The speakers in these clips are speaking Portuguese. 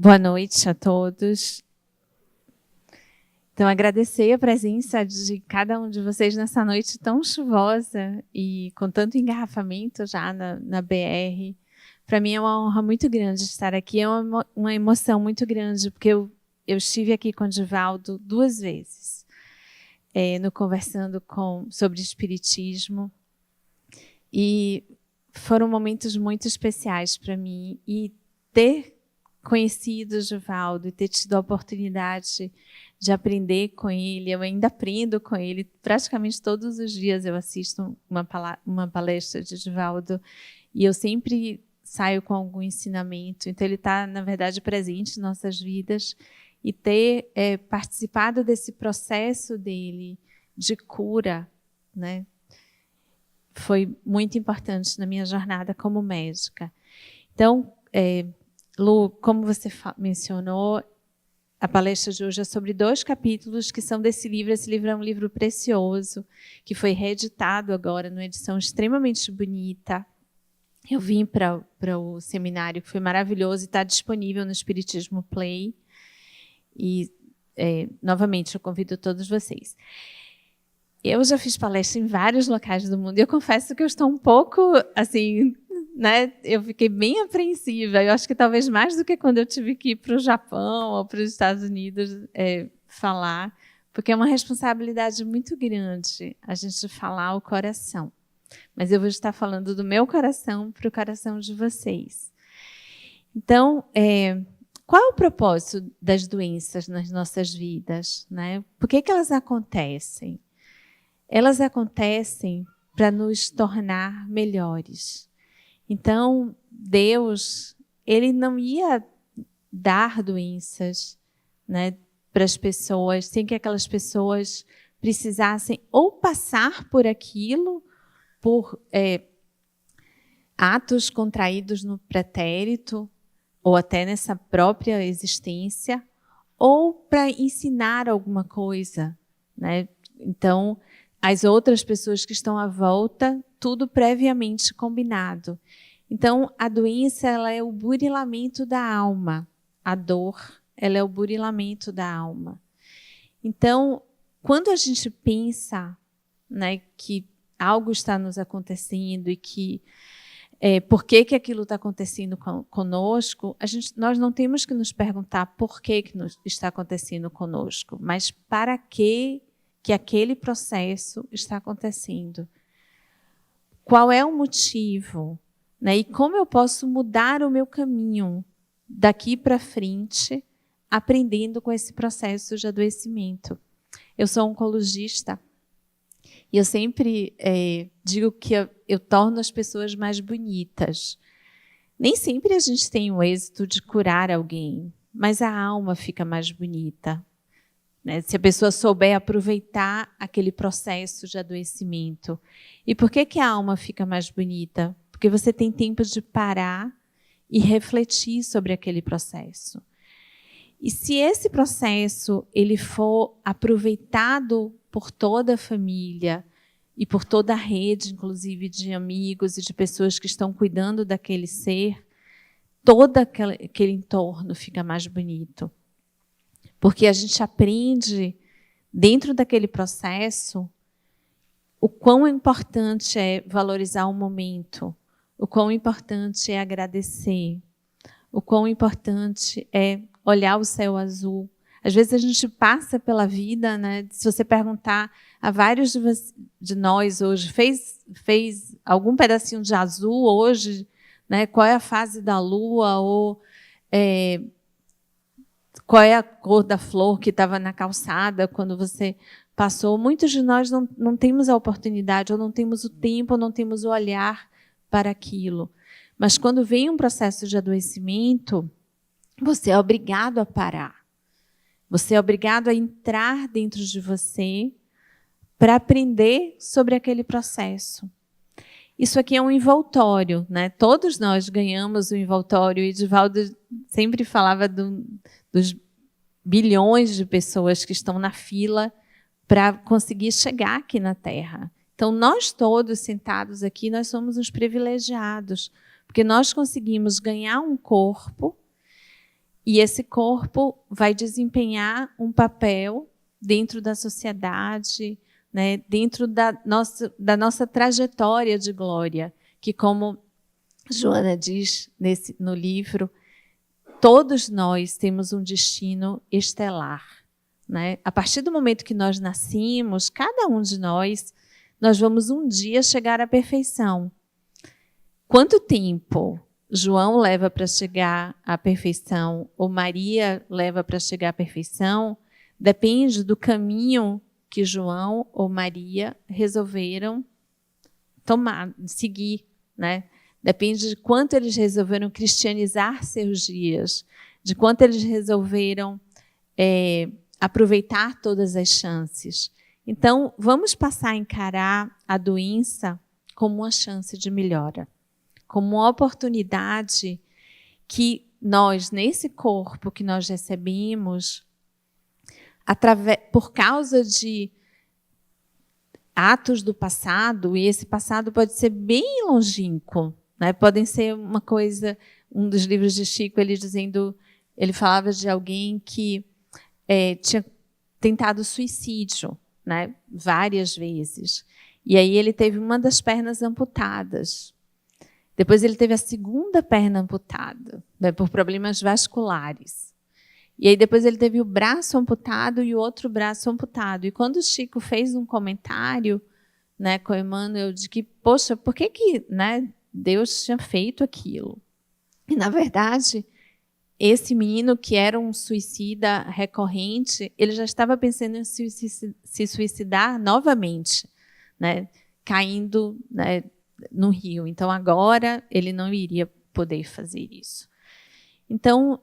Boa noite a todos. Então, agradecer a presença de cada um de vocês nessa noite tão chuvosa e com tanto engarrafamento já na BR. Para mim é uma honra muito grande estar aqui, é uma emoção muito grande, porque eu estive aqui com o Divaldo 2 vezes, no Conversando sobre Espiritismo, e foram momentos muito especiais para mim, e ter conhecido o Divaldo e ter tido a oportunidade de aprender com ele, eu ainda aprendo com ele, praticamente todos os dias eu assisto uma palestra de Divaldo e eu sempre saio com algum ensinamento, então ele está, na verdade, presente em nossas vidas e ter participado desse processo dele de cura, né, foi muito importante na minha jornada como médica. Então, Lu, como você mencionou, a palestra de hoje é sobre 2 capítulos que são desse livro. Esse livro é um livro precioso, que foi reeditado agora, numa edição extremamente bonita. Eu vim para o seminário, que foi maravilhoso, e está disponível no Espiritismo Play. E, novamente, eu convido todos vocês. Eu já fiz palestra em vários locais do mundo, e eu confesso que eu estou um pouco, assim, né, eu fiquei bem apreensiva. Eu acho que talvez mais do que quando eu tive que ir para o Japão ou para os Estados Unidos falar, porque é uma responsabilidade muito grande a gente falar o coração. Mas eu vou estar falando do meu coração para o coração de vocês. Então, qual é o propósito das doenças nas nossas vidas, né? Por que elas acontecem? Elas acontecem para nos tornar melhores. Então, Deus, ele não ia dar doenças, né, para as pessoas, sem que aquelas pessoas precisassem ou passar por aquilo, por atos contraídos no pretérito, ou até nessa própria existência, ou para ensinar alguma coisa, né? Então, as outras pessoas que estão à volta, tudo previamente combinado. Então, a doença, ela é o burilamento da alma. A dor, ela é o burilamento da alma. Então, quando a gente pensa, né, que algo está nos acontecendo e que por que aquilo está acontecendo conosco, nós não temos que nos perguntar por que está acontecendo conosco, mas para que aquele processo está acontecendo. Qual é o motivo? Né? E como eu posso mudar o meu caminho daqui para frente, aprendendo com esse processo de adoecimento. Eu sou oncologista e eu sempre digo que eu torno as pessoas mais bonitas. Nem sempre a gente tem o êxito de curar alguém, mas a alma fica mais bonita. Né? Se a pessoa souber aproveitar aquele processo de adoecimento. E por que a alma fica mais bonita? Porque você tem tempo de parar e refletir sobre aquele processo. E se esse processo ele for aproveitado por toda a família e por toda a rede, inclusive de amigos e de pessoas que estão cuidando daquele ser, todo aquele entorno fica mais bonito. Porque a gente aprende, dentro daquele processo, o quão importante é valorizar o momento, o quão importante é agradecer, o quão importante é olhar o céu azul. Às vezes a gente passa pela vida, né? Se você perguntar a vários de nós hoje, fez algum pedacinho de azul hoje? Né? Qual é a fase da lua? Ou qual é a cor da flor que estava na calçada quando você passou? Muitos de nós não temos a oportunidade, ou não temos o tempo, ou não temos o olhar para aquilo. Mas quando vem um processo de adoecimento, você é obrigado a parar. Você é obrigado a entrar dentro de você para aprender sobre aquele processo. Isso aqui é um envoltório, né? Todos nós ganhamos o envoltório. E Divaldo sempre falava dos bilhões de pessoas que estão na fila para conseguir chegar aqui na Terra. Então, nós todos sentados aqui, nós somos os privilegiados, porque nós conseguimos ganhar um corpo E esse corpo vai desempenhar um papel dentro da sociedade, né, dentro da nossa trajetória de glória, que, como Joana diz no livro, todos nós temos um destino estelar. Né? A partir do momento que nós nascemos, cada um de nós vamos um dia chegar à perfeição. Quanto tempo João leva para chegar à perfeição, ou Maria leva para chegar à perfeição, depende do caminho que João ou Maria resolveram seguir, né? Depende de quanto eles resolveram cristianizar seus dias, de quanto eles resolveram aproveitar todas as chances. Então, vamos passar a encarar a doença como uma chance de melhora, como uma oportunidade que nós, nesse corpo que nós recebemos, por causa de atos do passado, e esse passado pode ser bem longínquo, né? Podem ser uma coisa, um dos livros de Chico, ele falava de alguém que tinha tentado suicídio, né? Várias vezes. E aí ele teve uma das pernas amputadas. Depois ele teve a segunda perna amputada, né, por problemas vasculares. E aí depois ele teve o braço amputado e o outro braço amputado. E quando o Chico fez um comentário, né, com o Emmanuel, de que, poxa, por que né, Deus tinha feito aquilo? E, na verdade, esse menino, que era um suicida recorrente, ele já estava pensando em se suicidar novamente, né, caindo, né, no rio. Então, agora, ele não iria poder fazer isso. Então,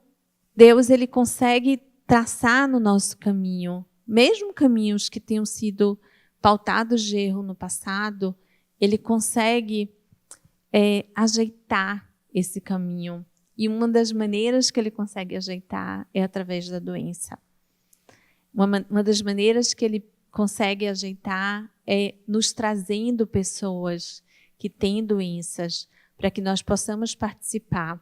Deus, ele consegue traçar no nosso caminho, mesmo caminhos que tenham sido pautados de erro no passado, ele consegue ajeitar esse caminho. E uma das maneiras que ele consegue ajeitar é através da doença. Uma das maneiras que ele consegue ajeitar é nos trazendo pessoas que têm doenças, para que nós possamos participar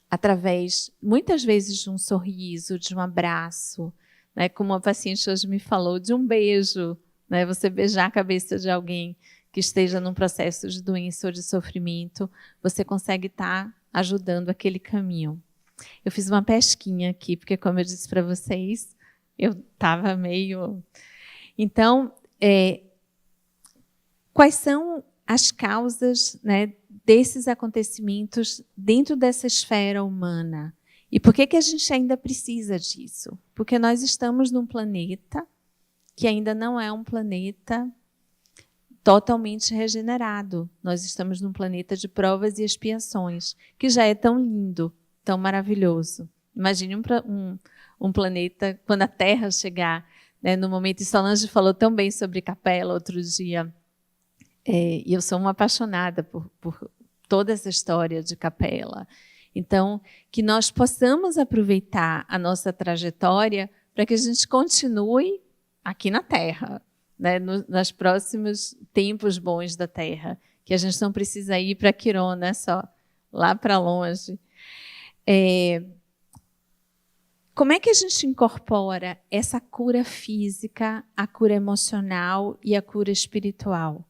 através, muitas vezes, de um sorriso, de um abraço, né? Como a paciente hoje me falou, de um beijo, né? Você beijar a cabeça de alguém que esteja num processo de doença ou de sofrimento, você consegue estar ajudando aquele caminho. Eu fiz uma pesquinha aqui, porque, como eu disse para vocês, eu estava meio... Então, quais são as causas, né, desses acontecimentos dentro dessa esfera humana? E por que a gente ainda precisa disso? Porque nós estamos num planeta que ainda não é um planeta totalmente regenerado. Nós estamos num planeta de provas e expiações, que já é tão lindo, tão maravilhoso. Imagine um planeta, quando a Terra chegar, né, no momento, e Solange falou tão bem sobre Capela outro dia, e eu sou uma apaixonada por toda essa história de Capela. Então, que nós possamos aproveitar a nossa trajetória para que a gente continue aqui na Terra, né, nos próximos tempos bons da Terra, que a gente não precisa ir para Quirona, só lá para longe. Como é que a gente incorpora essa cura física, a cura emocional e a cura espiritual?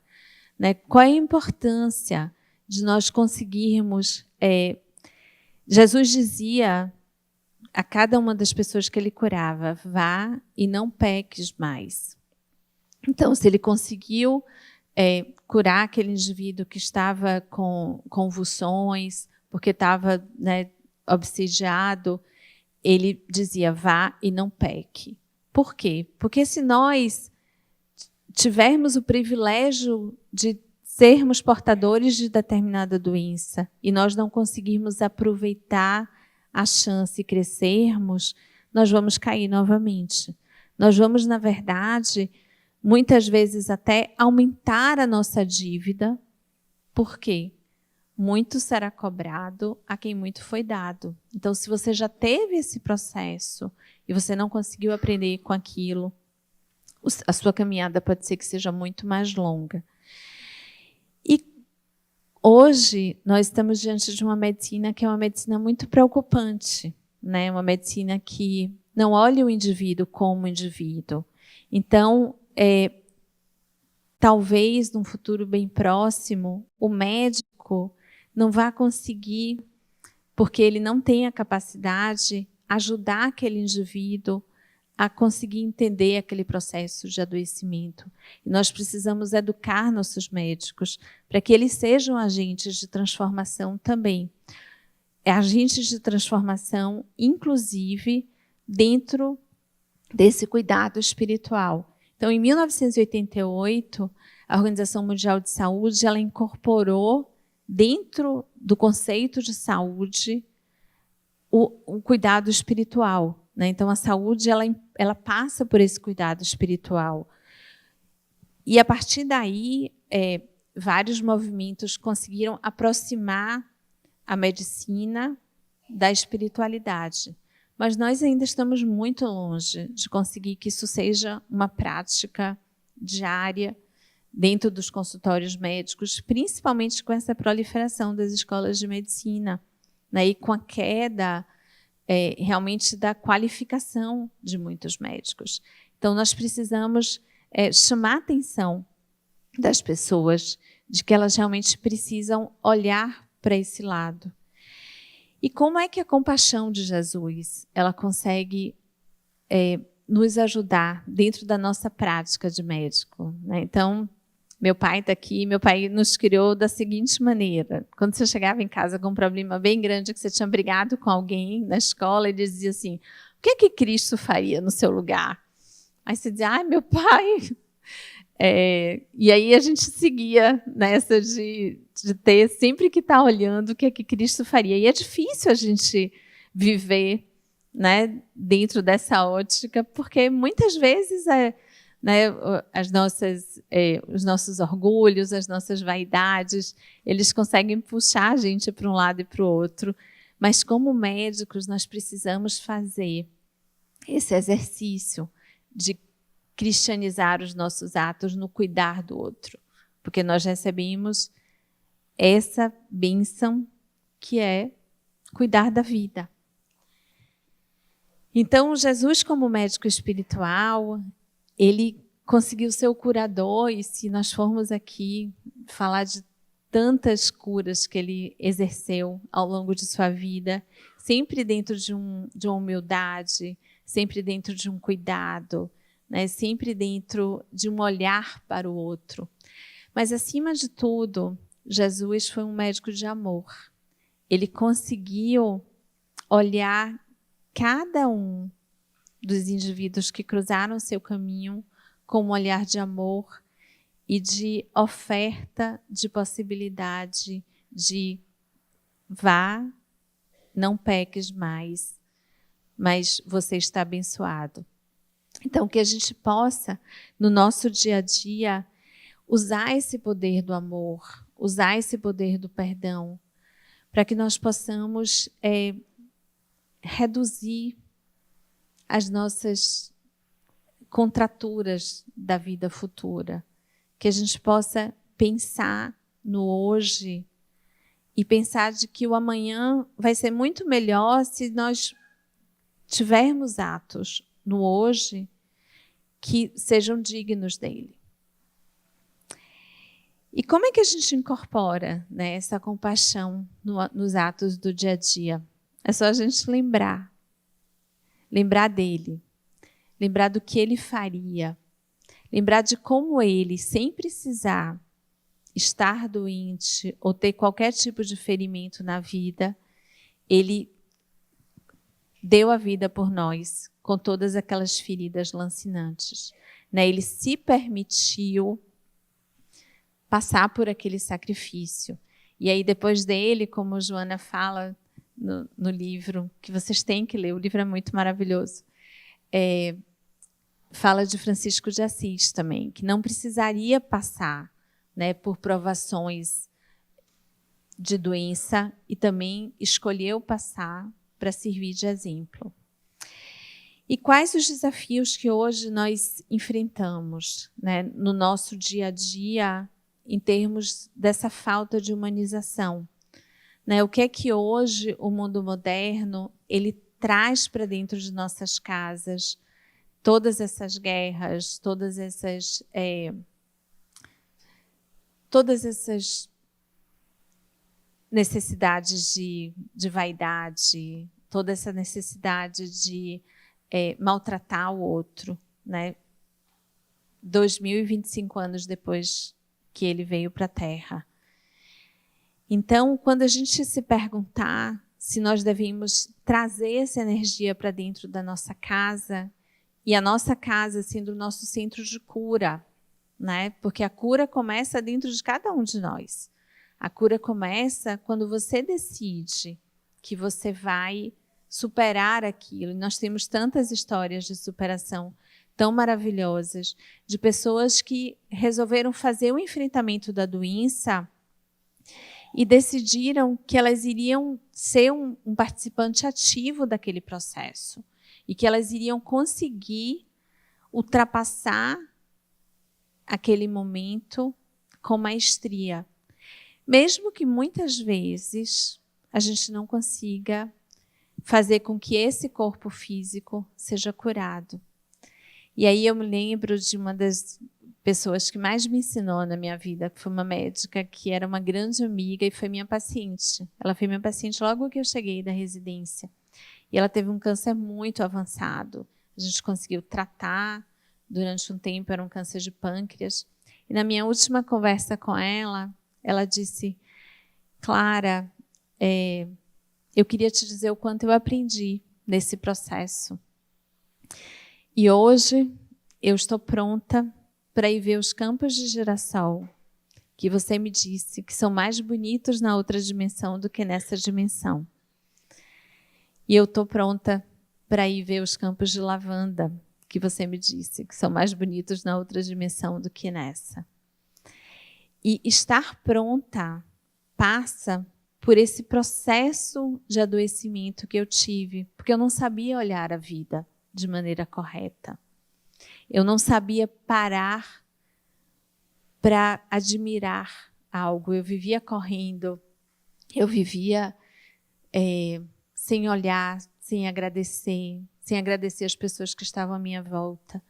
Né? Qual é a importância de nós conseguirmos... Jesus dizia a cada uma das pessoas que ele curava, vá e não peques mais. Então, se ele conseguiu curar aquele indivíduo que estava com convulsões, porque estava, né, obsidiado, ele dizia, vá e não peque. Por quê? Porque se nós tivermos o privilégio de sermos portadores de determinada doença e nós não conseguirmos aproveitar a chance e crescermos, nós vamos cair novamente. Nós vamos, na verdade, muitas vezes até aumentar a nossa dívida. Por quê? Muito será cobrado a quem muito foi dado. Então, se você já teve esse processo e você não conseguiu aprender com aquilo, a sua caminhada pode ser que seja muito mais longa. E hoje nós estamos diante de uma medicina que é uma medicina muito preocupante, né? Uma medicina que não olha o indivíduo como indivíduo. Então, talvez, num futuro bem próximo, o médico não vá conseguir, porque ele não tem a capacidade, ajudar aquele indivíduo a conseguir entender aquele processo de adoecimento. E nós precisamos educar nossos médicos para que eles sejam agentes de transformação também. Agentes de transformação, inclusive, dentro desse cuidado espiritual. Então, em 1988, a Organização Mundial de Saúde ela incorporou, dentro do conceito de saúde, o cuidado espiritual, né? Então, a saúde ela passa por esse cuidado espiritual. E, a partir daí, vários movimentos conseguiram aproximar a medicina da espiritualidade. Mas nós ainda estamos muito longe de conseguir que isso seja uma prática diária dentro dos consultórios médicos, principalmente com essa proliferação das escolas de medicina, né, e com a queda realmente da qualificação de muitos médicos. Então, nós precisamos chamar a atenção das pessoas de que elas realmente precisam olhar para esse lado. E como é que a compaixão de Jesus ela consegue nos ajudar dentro da nossa prática de médico, né? Então, meu pai está aqui, meu pai nos criou da seguinte maneira. Quando você chegava em casa com um problema bem grande, que você tinha brigado com alguém na escola, ele dizia assim, o que é que Cristo faria no seu lugar? Aí você dizia, ai, meu pai... e aí a gente seguia nessa de ter sempre que estar olhando o que é que Cristo faria. E é difícil a gente viver, né, dentro dessa ótica, porque muitas vezes né, os nossos orgulhos, as nossas vaidades, eles conseguem puxar a gente para um lado e para o outro. Mas como médicos, nós precisamos fazer esse exercício de cristianizar os nossos atos no cuidar do outro, porque nós recebemos essa bênção que é cuidar da vida. Então, Jesus, como médico espiritual, ele conseguiu ser o curador, e se nós formos aqui falar de tantas curas que ele exerceu ao longo de sua vida, sempre dentro de uma humildade, sempre dentro de um cuidado, né? Sempre dentro de um olhar para o outro. Mas, acima de tudo, Jesus foi um médico de amor. Ele conseguiu olhar cada um dos indivíduos que cruzaram seu caminho com um olhar de amor e de oferta de possibilidade de vá, não peques mais, mas você está abençoado. Então, que a gente possa, no nosso dia a dia, usar esse poder do amor, usar esse poder do perdão, para que nós possamos reduzir as nossas contraturas da vida futura. Que a gente possa pensar no hoje e pensar de que o amanhã vai ser muito melhor se nós tivermos atos no hoje que sejam dignos dele. E como é que a gente incorpora, né, essa compaixão nos atos do dia a dia? É só a gente lembrar dele, lembrar do que ele faria, lembrar de como ele, sem precisar estar doente ou ter qualquer tipo de ferimento na vida, ele deu a vida por nós, com todas aquelas feridas lancinantes, né? Ele se permitiu passar por aquele sacrifício. E aí, depois dele, como Joana fala no livro, que vocês têm que ler, o livro é muito maravilhoso, fala de Francisco de Assis também, que não precisaria passar, né, por provações de doença e também escolheu passar para servir de exemplo. E quais os desafios que hoje nós enfrentamos, né, no nosso dia a dia, em termos dessa falta de humanização? Né, o que é que hoje o mundo moderno ele traz para dentro de nossas casas todas essas guerras, todas essas necessidades de vaidade, toda essa necessidade de maltratar o outro, né? 2025 anos depois que ele veio para a Terra. Então, quando a gente se perguntar se nós devemos trazer essa energia para dentro da nossa casa, e a nossa casa sendo o nosso centro de cura, né? Porque a cura começa dentro de cada um de nós. A cura começa quando você decide que você vai superar aquilo. E nós temos tantas histórias de superação tão maravilhosas, de pessoas que resolveram fazer o enfrentamento da doença e decidiram que elas iriam ser um participante ativo daquele processo e que elas iriam conseguir ultrapassar aquele momento com maestria. Mesmo que muitas vezes a gente não consiga fazer com que esse corpo físico seja curado. E aí eu me lembro de uma das pessoas que mais me ensinou na minha vida, que foi uma médica que era uma grande amiga e foi minha paciente. Ela foi minha paciente logo que eu cheguei da residência. E ela teve um câncer muito avançado. A gente conseguiu tratar durante um tempo, era um câncer de pâncreas. E na minha última conversa com ela, ela disse: Clara, eu queria te dizer o quanto eu aprendi nesse processo. E hoje eu estou pronta para ir ver os campos de girassol que você me disse que são mais bonitos na outra dimensão do que nessa dimensão. E eu estou pronta para ir ver os campos de lavanda que você me disse que são mais bonitos na outra dimensão do que nessa. E estar pronta passa por esse processo de adoecimento que eu tive, porque eu não sabia olhar a vida de maneira correta. Eu não sabia parar para admirar algo. Eu vivia correndo, eu vivia sem olhar, sem agradecer as pessoas que estavam à minha volta.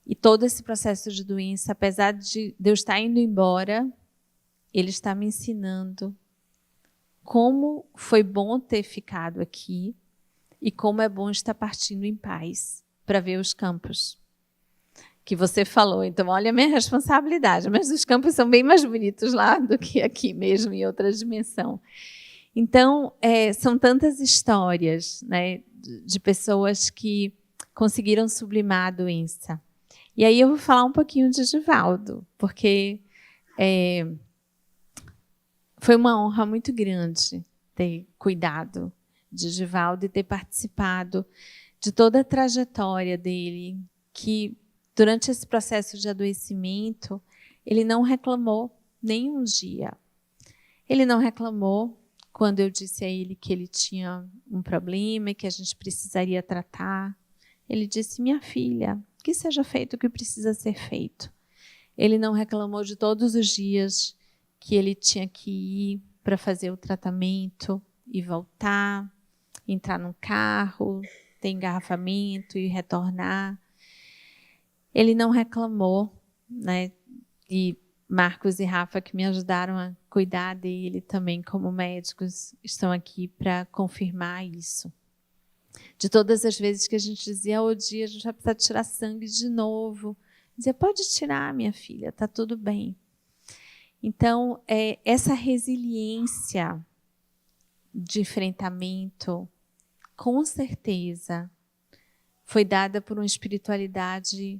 E todo esse processo de doença, apesar de eu estar indo embora, ele está me ensinando como foi bom ter ficado aqui e como é bom estar partindo em paz para ver os campos que você falou. Então, olha a minha responsabilidade, mas os campos são bem mais bonitos lá do que aqui mesmo, em outra dimensão. Então, são tantas histórias, né, de pessoas que conseguiram sublimar a doença. E aí eu vou falar um pouquinho de Divaldo, porque foi uma honra muito grande ter cuidado de Divaldo e ter participado de toda a trajetória dele, que durante esse processo de adoecimento, ele não reclamou nem um dia. Ele não reclamou quando eu disse a ele que ele tinha um problema e que a gente precisaria tratar. Ele disse: minha filha, que seja feito o que precisa ser feito. Ele não reclamou de todos os dias que ele tinha que ir para fazer o tratamento e voltar, entrar num carro, ter engarrafamento e retornar. Ele não reclamou, né? E Marcos e Rafa, que me ajudaram a cuidar dele também como médicos, estão aqui para confirmar isso. De todas as vezes que a gente dizia: o dia a gente vai precisar tirar sangue de novo, dizia: pode tirar, minha filha, está tudo bem. Então, essa resiliência de enfrentamento, com certeza, foi dada por uma espiritualidade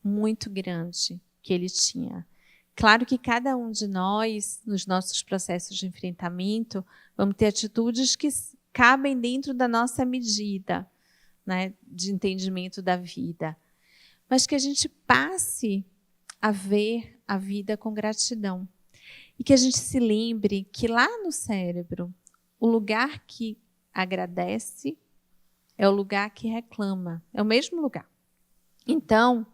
muito grande que ele tinha. Claro que cada um de nós, nos nossos processos de enfrentamento, vamos ter atitudes que cabem dentro da nossa medida, né, de entendimento da vida. Mas que a gente passe a ver a vida com gratidão. E que a gente se lembre que lá no cérebro, o lugar que agradece é o lugar que reclama. É o mesmo lugar. Então,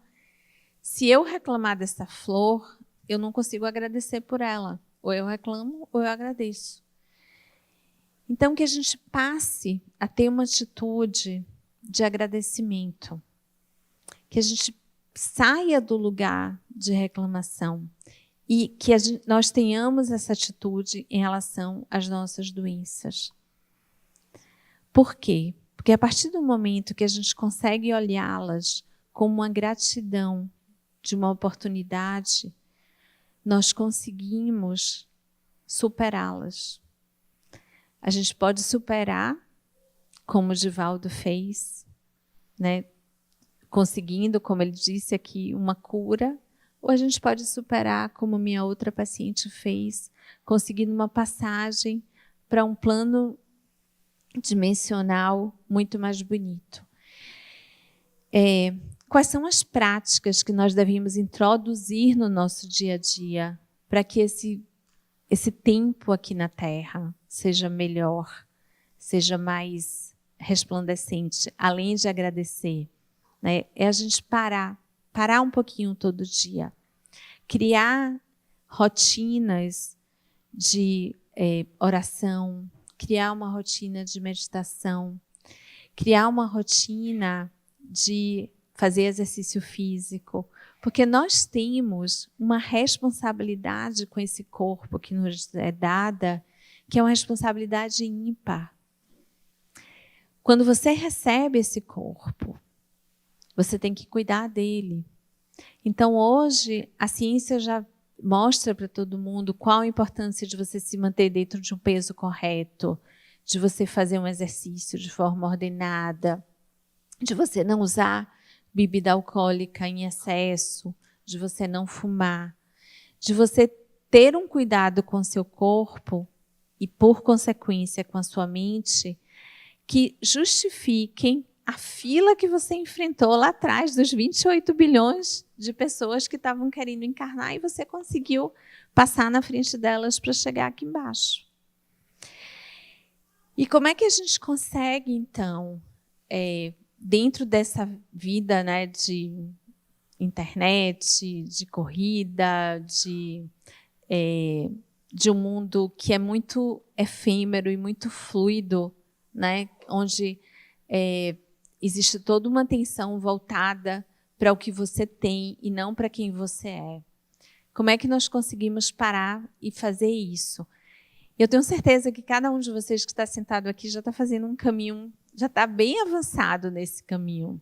se eu reclamar dessa flor, eu não consigo agradecer por ela. Ou eu reclamo ou eu agradeço. Então, que a gente passe a ter uma atitude de agradecimento, que a gente saia do lugar de reclamação e que nós tenhamos essa atitude em relação às nossas doenças. Por quê? Porque a partir do momento que a gente consegue olhá-las como uma gratidão de uma oportunidade, nós conseguimos superá-las. A gente pode superar, como o Divaldo fez, né? Conseguindo, como ele disse aqui, uma cura, ou a gente pode superar, como minha outra paciente fez, conseguindo uma passagem para um plano dimensional muito mais bonito. Quais são as práticas que nós devemos introduzir no nosso dia a dia para que esse tempo aqui na Terra seja melhor, seja mais resplandecente, além de agradecer, né? É a gente parar um pouquinho todo dia, criar rotinas de oração, criar uma rotina de meditação, criar uma rotina de fazer exercício físico, porque nós temos uma responsabilidade com esse corpo que nos é dada, que é uma responsabilidade ímpar. Quando você recebe esse corpo, você tem que cuidar dele. Então, hoje, a ciência já mostra para todo mundo qual a importância de você se manter dentro de um peso correto, de você fazer um exercício de forma ordenada, de você não usar bebida alcoólica em excesso, de você não fumar, de você ter um cuidado com o seu corpo e, por consequência, com a sua mente, que justifiquem a fila que você enfrentou lá atrás dos 28 bilhões de pessoas que estavam querendo encarnar e você conseguiu passar na frente delas para chegar aqui embaixo. E como é que a gente consegue, então, dentro dessa vida, né, de internet, de corrida, de um mundo que é muito efêmero e muito fluido, né, onde existe toda uma atenção voltada para o que você tem e não para quem você é. Como é que nós conseguimos parar e fazer isso? Eu tenho certeza que cada um de vocês que está sentado aqui já está fazendo um caminho, já está bem avançado nesse caminho,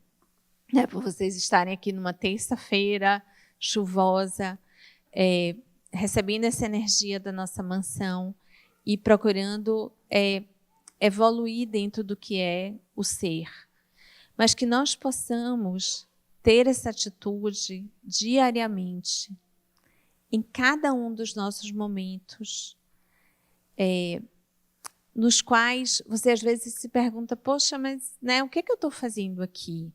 né? Por vocês estarem aqui numa terça-feira chuvosa, recebendo essa energia da nossa mansão e procurando evoluir dentro do que é o ser. Mas que nós possamos ter essa atitude diariamente, em cada um dos nossos momentos, nos quais você às vezes se pergunta, poxa, mas né, o que é que eu estou fazendo aqui?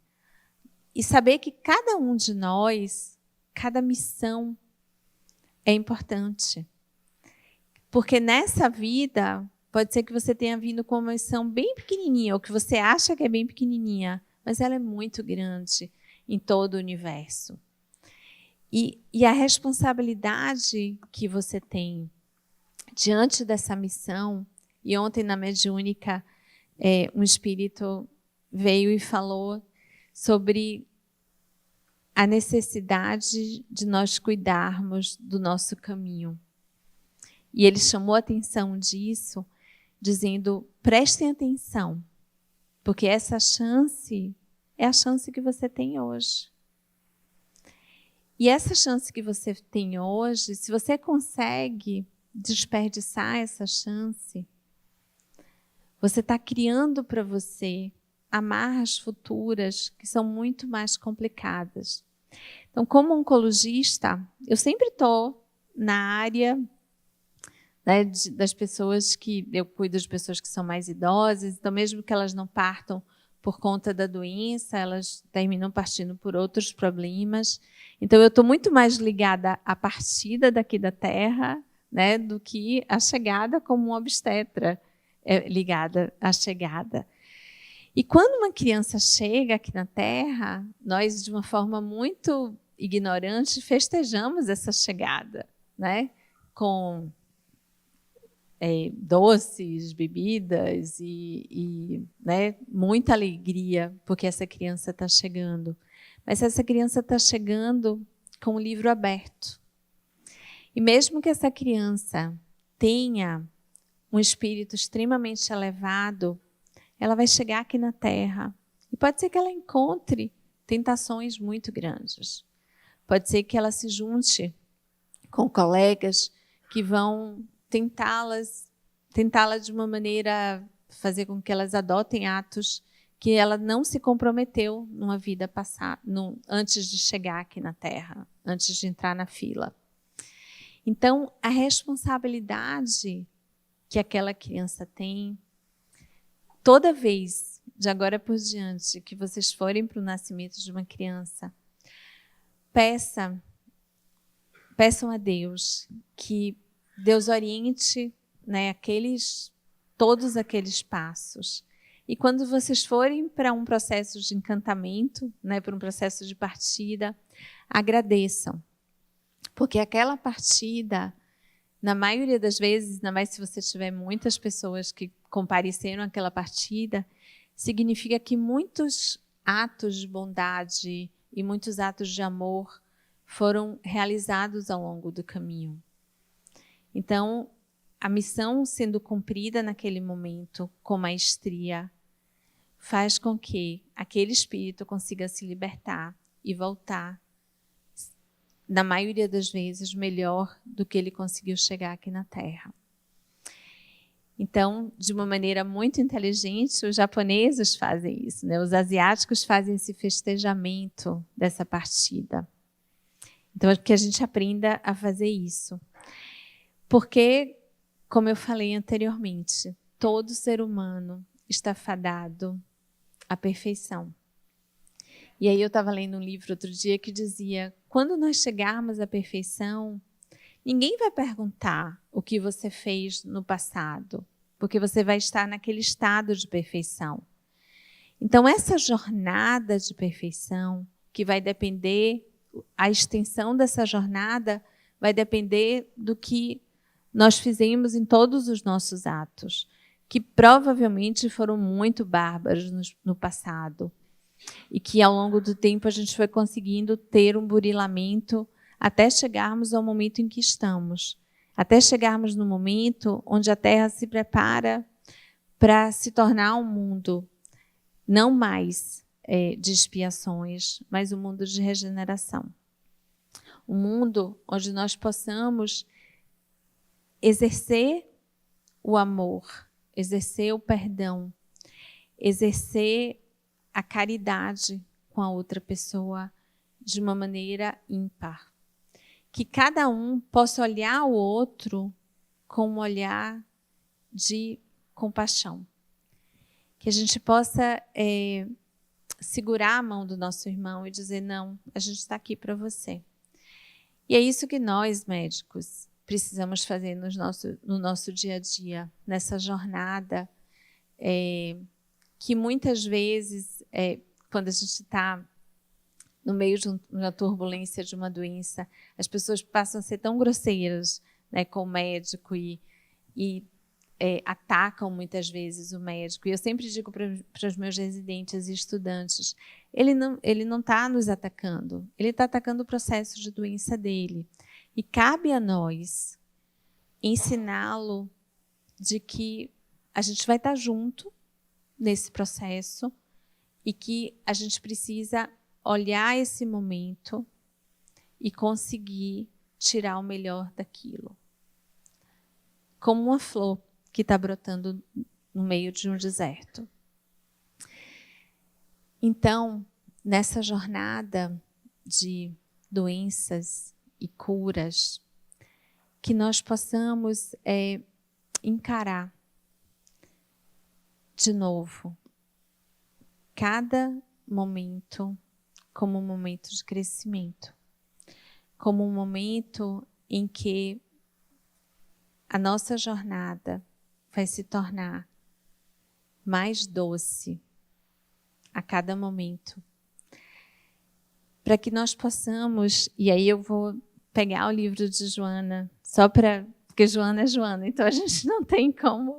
E saber que cada um de nós, cada missão é importante. Porque nessa vida, pode ser que você tenha vindo com uma missão bem pequenininha, ou que você acha que é bem pequenininha, mas ela é muito grande em todo o universo. E a responsabilidade que você tem diante dessa missão, e ontem na mediúnica, um espírito veio e falou sobre a necessidade de nós cuidarmos do nosso caminho. E ele chamou a atenção disso, dizendo, prestem atenção, porque essa chance é a chance que você tem hoje. E essa chance que você tem hoje, se você consegue desperdiçar essa chance, você está criando para você amarras futuras que são muito mais complicadas. Então, como oncologista, eu sempre estou na área, né, das pessoas que eu cuido de pessoas que são mais idosas, então mesmo que elas não partam por conta da doença, elas terminam partindo por outros problemas. Então eu estou muito mais ligada à partida daqui da Terra, né, do que a chegada, como uma obstetra ligada à chegada. E quando uma criança chega aqui na Terra, nós, de uma forma muito ignorante, festejamos essa chegada, né? Com doces, bebidas e né, muita alegria, porque essa criança está chegando. Mas essa criança está chegando com o livro aberto. E mesmo que essa criança tenha um espírito extremamente elevado, ela vai chegar aqui na Terra. E pode ser que ela encontre tentações muito grandes. Pode ser que ela se junte com colegas que vão tentá-la de uma maneira, fazer com que elas adotem atos que ela não se comprometeu numa vida passada, antes de chegar aqui na Terra, antes de entrar na fila. Então, a responsabilidade que aquela criança tem, toda vez, de agora por diante, que vocês forem para o nascimento de uma criança, peçam a Deus que Deus oriente, né, todos aqueles passos. E quando vocês forem para um processo de encantamento, né, para um processo de partida, agradeçam. Porque aquela partida, na maioria das vezes, ainda mais se você tiver muitas pessoas que compareceram àquela partida, significa que muitos atos de bondade e muitos atos de amor foram realizados ao longo do caminho. Então, a missão sendo cumprida naquele momento com maestria faz com que aquele espírito consiga se libertar e voltar, na maioria das vezes, melhor do que ele conseguiu chegar aqui na Terra. Então, de uma maneira muito inteligente, os japoneses fazem isso, né? Os asiáticos fazem esse festejamento dessa partida. Então, é que a gente aprenda a fazer isso. Porque, como eu falei anteriormente, todo ser humano está fadado à perfeição. E aí eu estava lendo um livro outro dia que dizia, quando nós chegarmos à perfeição, ninguém vai perguntar o que você fez no passado, porque você vai estar naquele estado de perfeição. Então, essa jornada de perfeição, que vai depender, a extensão dessa jornada vai depender do que nós fizemos em todos os nossos atos, que provavelmente foram muito bárbaros no passado, e que ao longo do tempo a gente foi conseguindo ter um burilamento até chegarmos ao momento em que estamos, até chegarmos no momento onde a Terra se prepara para se tornar um mundo não mais de expiações, mas um mundo de regeneração. Um mundo onde nós possamos exercer o amor, exercer o perdão, exercer a caridade com a outra pessoa de uma maneira ímpar. Que cada um possa olhar o outro com um olhar de compaixão. Que a gente possa segurar a mão do nosso irmão e dizer, não, a gente está aqui para você. E é isso que nós, médicos, precisamos fazer no nosso dia a dia, nessa jornada, que muitas vezes, quando a gente está no meio de uma turbulência de uma doença, as pessoas passam a ser tão grosseiras, né, com o médico e atacam muitas vezes o médico. E eu sempre digo para os meus residentes e estudantes, ele não está nos atacando, ele está atacando o processo de doença dele. E cabe a nós ensiná-lo de que a gente vai estar junto nesse processo e que a gente precisa olhar esse momento e conseguir tirar o melhor daquilo. Como uma flor que está brotando no meio de um deserto. Então, nessa jornada de doenças e curas, que nós possamos encarar de novo cada momento como um momento de crescimento, como um momento em que a nossa jornada vai se tornar mais doce a cada momento, para que nós possamos, e aí eu vou pegar o livro de Joana, só para Porque Joana é Joana, então a gente não tem como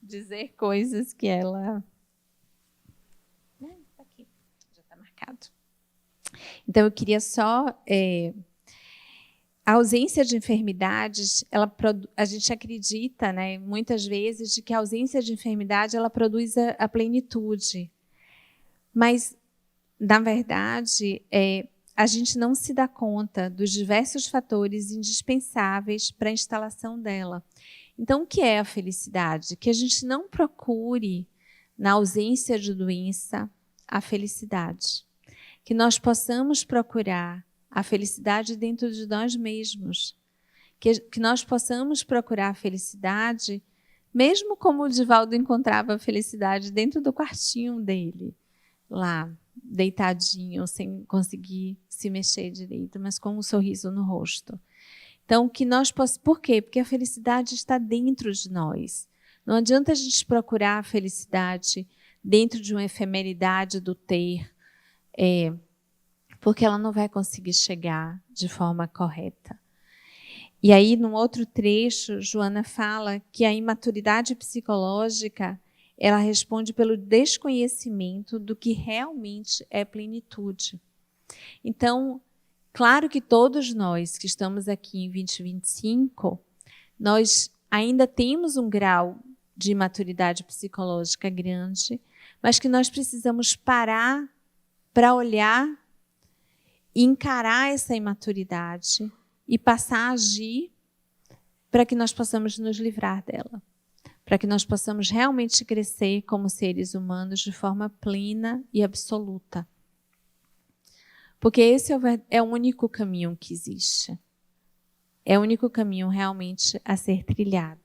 dizer coisas que ela... Aqui, já está marcado. Então, eu queria só... A ausência de enfermidades, a gente acredita, né, muitas vezes, de que a ausência de enfermidade ela produz a plenitude. Mas, na verdade, a gente não se dá conta dos diversos fatores indispensáveis para a instalação dela. Então, o que é a felicidade? Que a gente não procure, na ausência de doença, a felicidade. Que nós possamos procurar a felicidade dentro de nós mesmos. Que nós possamos procurar a felicidade, mesmo como o Divaldo encontrava a felicidade dentro do quartinho dele, lá, deitadinho, sem conseguir se mexer direito, mas com um sorriso no rosto. Então, que nós possamos... Por quê? Porque a felicidade está dentro de nós. Não adianta a gente procurar a felicidade dentro de uma efemeridade do ter, porque ela não vai conseguir chegar de forma correta. E aí, num outro trecho, Joana fala que a imaturidade psicológica ela responde pelo desconhecimento do que realmente é plenitude. Então, claro que todos nós que estamos aqui em 2025, nós ainda temos um grau de imaturidade psicológica grande, mas que nós precisamos parar para olhar e encarar essa imaturidade e passar a agir para que nós possamos nos livrar dela, para que nós possamos realmente crescer como seres humanos de forma plena e absoluta. Porque esse é o único caminho que existe. É o único caminho realmente a ser trilhado.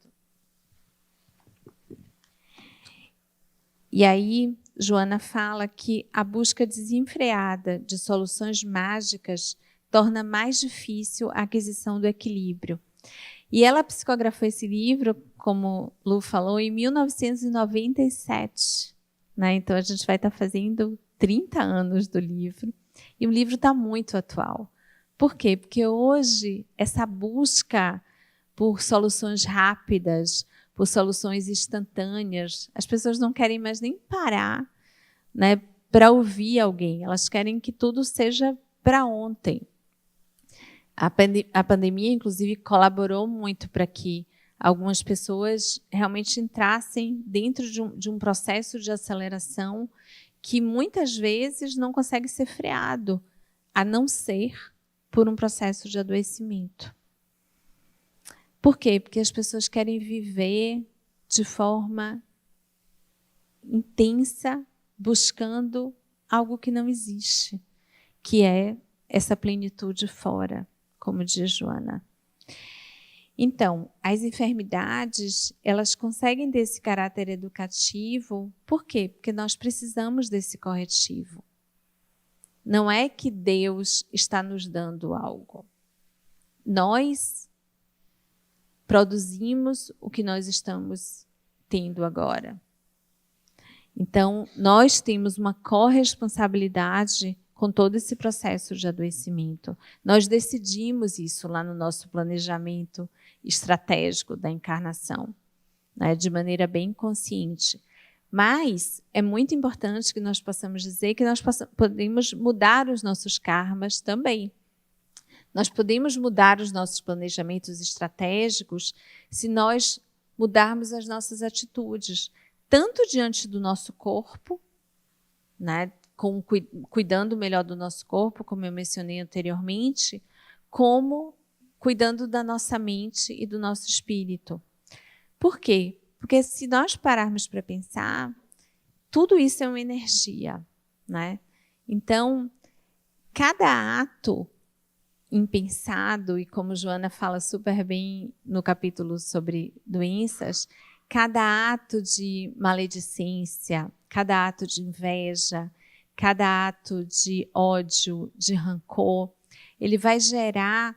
E aí, Joana fala que a busca desenfreada de soluções mágicas torna mais difícil a aquisição do equilíbrio. E ela psicografou esse livro, como Lu falou, em 1997. Né? Então, a gente vai estar fazendo 30 anos do livro. E o livro está muito atual. Por quê? Porque hoje, essa busca por soluções rápidas, por soluções instantâneas, as pessoas não querem mais nem parar, né, para ouvir alguém. Elas querem que tudo seja para ontem. A pandemia, inclusive, colaborou muito para que algumas pessoas realmente entrassem dentro de um processo de aceleração que muitas vezes não consegue ser freado, a não ser por um processo de adoecimento. Por quê? Porque as pessoas querem viver de forma intensa, buscando algo que não existe, que é essa plenitude fora, como diz Joana. Então, as enfermidades, elas conseguem ter esse caráter educativo. Por quê? Porque nós precisamos desse corretivo. Não é que Deus está nos dando algo. Nós produzimos o que nós estamos tendo agora. Então, nós temos uma corresponsabilidade com todo esse processo de adoecimento. Nós decidimos isso lá no nosso planejamento estratégico da encarnação, né, de maneira bem consciente. Mas é muito importante que nós possamos dizer que nós podemos mudar os nossos karmas também. Nós podemos mudar os nossos planejamentos estratégicos se nós mudarmos as nossas atitudes, tanto diante do nosso corpo, né, cuidando melhor do nosso corpo, como eu mencionei anteriormente, como cuidando da nossa mente e do nosso espírito. Por quê? Porque se nós pararmos para pensar, tudo isso é uma energia, né? Então, cada ato impensado, e como Joana fala super bem no capítulo sobre doenças, cada ato de maledicência, cada ato de inveja, cada ato de ódio, de rancor, ele vai gerar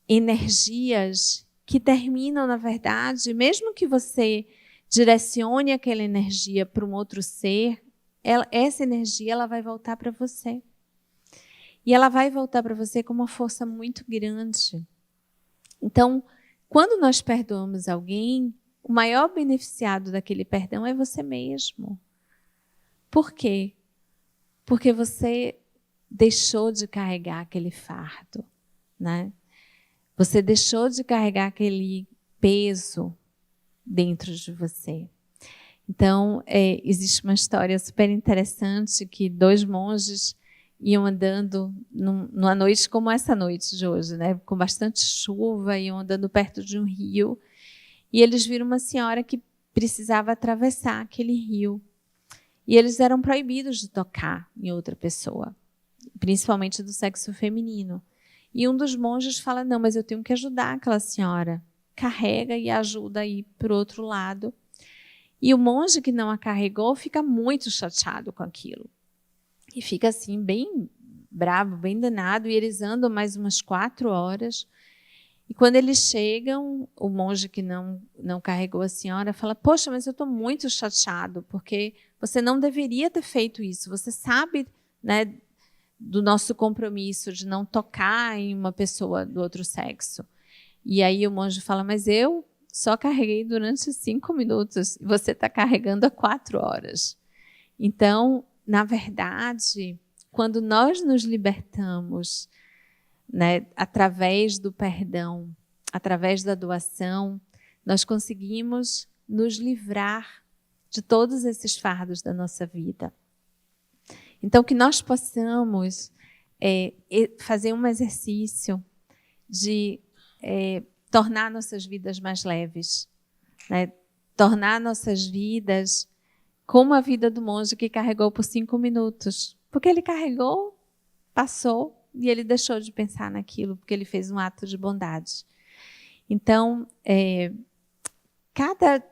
energias que terminam, na verdade, mesmo que você direcione aquela energia para um outro ser, essa energia ela vai voltar para você. E ela vai voltar para você com uma força muito grande. Então, quando nós perdoamos alguém, o maior beneficiado daquele perdão é você mesmo. Por quê? Porque você deixou de carregar aquele fardo, né? Você deixou de carregar aquele peso dentro de você. Então, existe uma história super interessante que 2 monges iam andando numa noite como essa noite de hoje, né? Com bastante chuva, iam andando perto de um rio, e eles viram uma senhora que precisava atravessar aquele rio. E eles eram proibidos de tocar em outra pessoa, principalmente do sexo feminino. E um dos monges fala, não, mas eu tenho que ajudar aquela senhora. Carrega e ajuda a ir para o outro lado. E o monge que não a carregou fica muito chateado com aquilo. E fica assim, bem bravo, bem danado. E eles andam mais umas 4 horas. E quando eles chegam, o monge que não carregou a senhora fala, poxa, mas eu estou muito chateado, porque você não deveria ter feito isso. Você sabe, né, do nosso compromisso de não tocar em uma pessoa do outro sexo. E aí o monge fala, mas eu só carreguei durante 5 minutos e você está carregando há 4 horas. Então, na verdade, quando nós nos libertamos, né, através do perdão, através da doação, nós conseguimos nos livrar de todos esses fardos da nossa vida. Então, que nós possamos fazer um exercício de tornar nossas vidas mais leves, né? Tornar nossas vidas como a vida do monge que carregou por 5 minutos. Porque ele carregou, passou, e ele deixou de pensar naquilo, porque ele fez um ato de bondade. Então, cada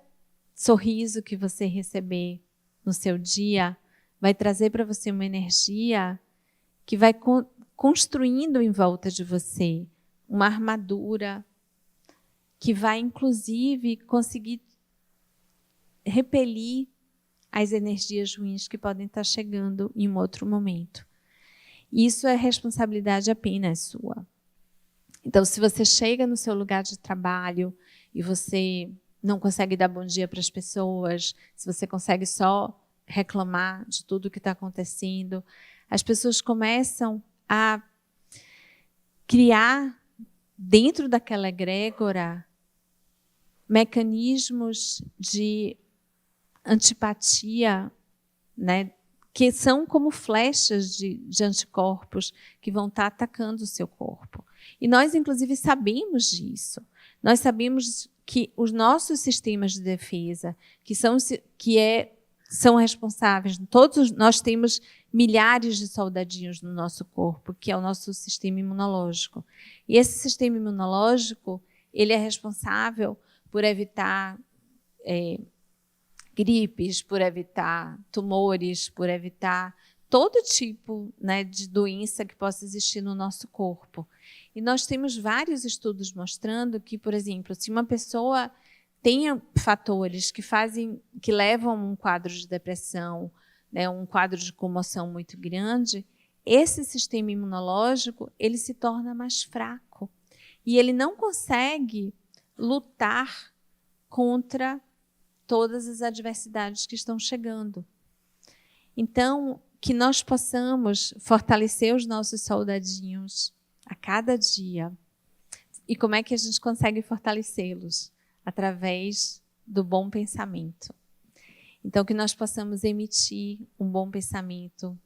sorriso que você receber no seu dia vai trazer para você uma energia que vai construindo em volta de você uma armadura que vai, inclusive, conseguir repelir as energias ruins que podem estar chegando em um outro momento. Isso é responsabilidade apenas sua. Então, se você chega no seu lugar de trabalho e você não consegue dar bom dia para as pessoas, se você consegue só reclamar de tudo que está acontecendo, as pessoas começam a criar dentro daquela egrégora mecanismos de antipatia, né, que são como flechas de anticorpos que vão estar atacando o seu corpo. E nós, inclusive, sabemos disso. Nós sabemos que os nossos sistemas de defesa, são responsáveis, nós temos milhares de soldadinhos no nosso corpo, que é o nosso sistema imunológico. E esse sistema imunológico, ele é responsável por evitar gripes, por evitar tumores, por evitar todo tipo, né, de doença que possa existir no nosso corpo. E nós temos vários estudos mostrando que, por exemplo, se uma pessoa tem fatores que levam a um quadro de depressão, né, um quadro de comoção muito grande, esse sistema imunológico ele se torna mais fraco e ele não consegue lutar contra todas as adversidades que estão chegando. Então, que nós possamos fortalecer os nossos soldadinhos a cada dia. E como é que a gente consegue fortalecê-los? Através do bom pensamento. Então, que nós possamos emitir um bom pensamento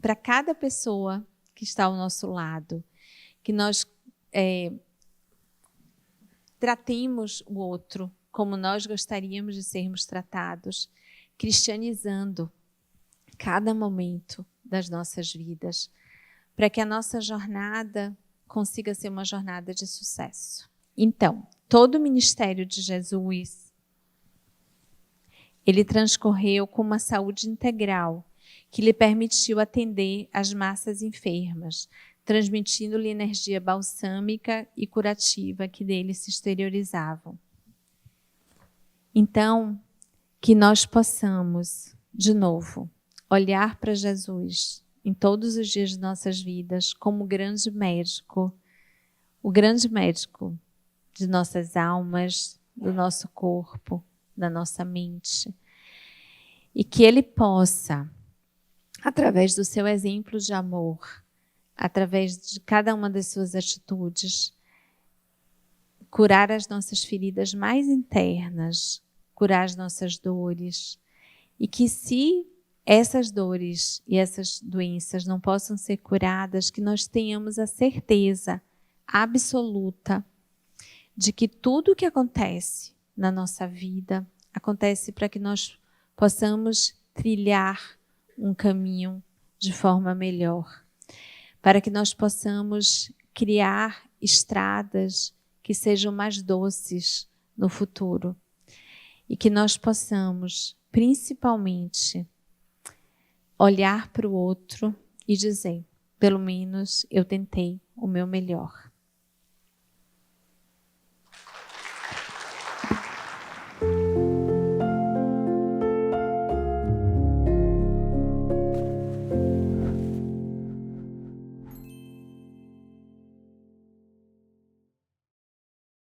para cada pessoa que está ao nosso lado. Que nós tratemos o outro como nós gostaríamos de sermos tratados, cristianizando cada momento das nossas vidas, para que a nossa jornada consiga ser uma jornada de sucesso. Então, todo o ministério de Jesus, ele transcorreu com uma saúde integral, que lhe permitiu atender as massas enfermas, transmitindo-lhe energia balsâmica e curativa que dele se exteriorizavam. Então, que nós possamos, de novo, olhar para Jesus em todos os dias de nossas vidas como o grande médico de nossas almas, do nosso corpo, da nossa mente. E que Ele possa, através do seu exemplo de amor, através de cada uma das suas atitudes, curar as nossas feridas mais internas, curar as nossas dores. E que se essas dores e essas doenças não possam ser curadas, que nós tenhamos a certeza absoluta de que tudo o que acontece na nossa vida acontece para que nós possamos trilhar um caminho de forma melhor, para que nós possamos criar estradas que sejam mais doces no futuro e que nós possamos, principalmente, olhar para o outro e dizer: pelo menos eu tentei o meu melhor.